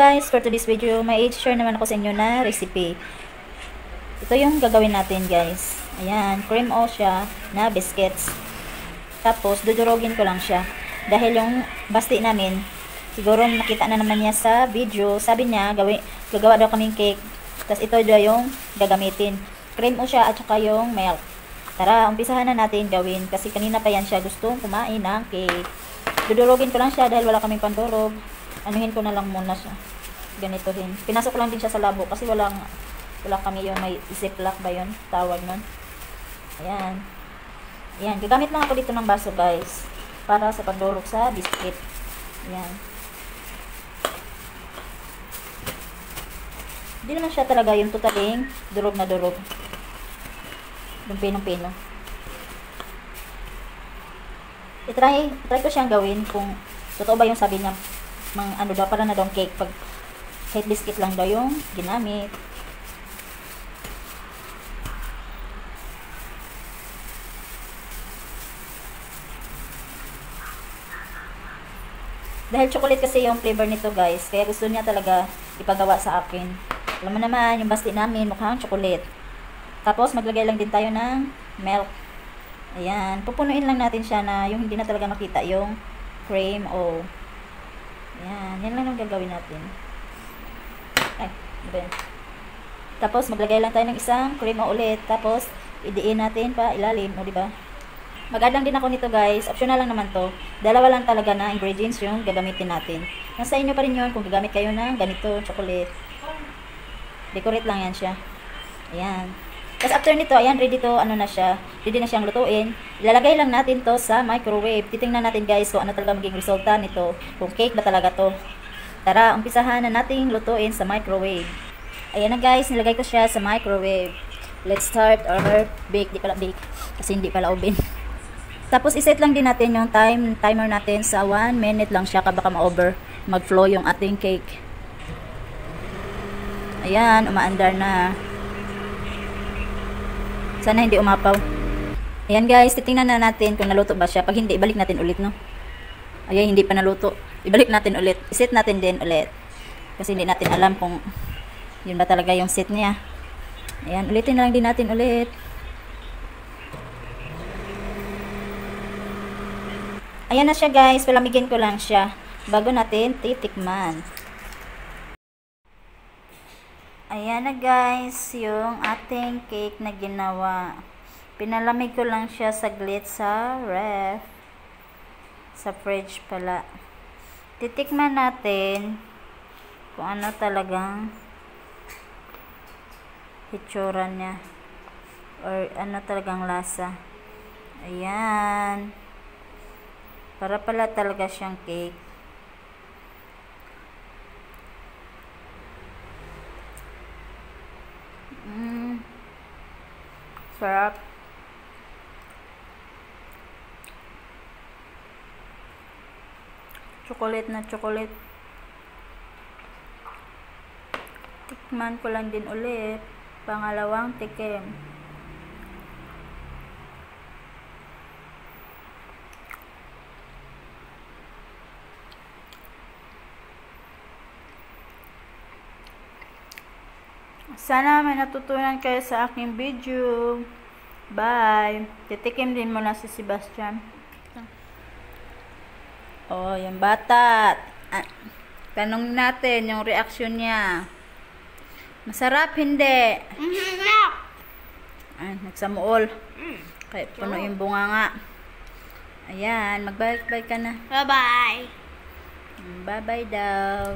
guys, for today's video, may i-share naman ako sa inyo na recipe. Ito yung gagawin natin guys. Ayan, cream o siya na biscuits. Tapos, dudurogin ko lang siya. Dahil yung basti namin, siguro nakita na naman niya sa video, sabi niya, gagawa daw kaming cake. Tapos ito daw yung gagamitin. Cream o siya at saka yung milk. Tara, umpisahan na natin gawin. Kasi kanina pa yan siya gustong kumain ng cake. Dudurogin ko lang siya dahil wala kaming pandurog. Anuhin ko na lang muna siya. Ganitohin. Pinasok lang din siya sa labo kasi wala kami yung may ziplock ba yun? Tawag nun. Ayan. Ayan. Gagamit lang ako dito ng baso guys. Para sa pandurog sa biscuit. Ayan. Hindi naman siya talaga yung totaling durog na durog. Yung pinong-pino. I-try ko siyang gawin kung totoo ba yung sabi niya ano daw, para na daw cake pag kahit biscuit lang daw yung ginamit. Dahil chocolate kasi yung flavor nito guys, kaya gusto niya talaga ipagawa sa akin. Alam mo naman, yung basti namin mukhang chocolate. Tapos maglagay lang din tayo ng milk. Ayan, pupunuin lang natin siya na yung hindi na talaga makita yung cream o ayan, yan lang ang gagawin natin. Ay, diba yan? Tapos maglagay lang tayo ng isang cream o ulit. Tapos idiin natin pa ilalim, o diba? Mag-add din ako nito guys, optional lang naman to. Dalawa lang talaga na ingredients yung gagamitin natin. Nasa inyo pa rin yun kung gagamit kayo ng ganito, chocolate. Decorate lang yan siya. Ayan. Tapos after nito, ayan, ready to, ano na siya, ready na siyang lutuin. Ilalagay lang natin to sa microwave. Titingnan natin guys kung ano talaga maging resulta nito. Kung cake ba talaga to. Tara, umpisahan na nating lutuin sa microwave. Ayan na guys, nilagay ko siya sa microwave. Let's start our bake. Di pala bake, kasi hindi pala oven. Tapos iset lang din natin yung timer natin sa 1 minute lang siya, baka ma-over, mag-flow yung ating cake. Ayan, umaandar na. Sana hindi umapaw. Ayan guys, titingnan na natin kung naluto ba siya. Pag hindi, ibalik natin ulit, no? Ayan, hindi pa naluto. Ibalik natin ulit. Iset natin din ulit. Kasi hindi natin alam kung yun ba talaga yung set niya. Ayan, ulitin na lang din natin ulit. Ayan na siya guys. Palamigin ko lang siya bago natin titikman. Ayan na guys, yung ating cake na ginawa. Pinalamig ko lang siya saglit sa ref. Sa fridge pala. Titikman natin kung ano talagang hitsura niya. Or ano talagang lasa. Ayan. Para pala talaga siyang cake. Sarap. Chocolate na chocolate. Tikman ko lang din ulit. Pangalawang tikim. Sana may natutunan kayo sa aking video. Bye. Titikim din muna si Sebastian. Oh, yung bata. Tanong natin yung reaction niya. Masarap, hindi? Ay, nagsamuol. Kaya puno yung bunganga. Ayan, magbalik-balik ka na. Bye-bye. Bye-bye daw.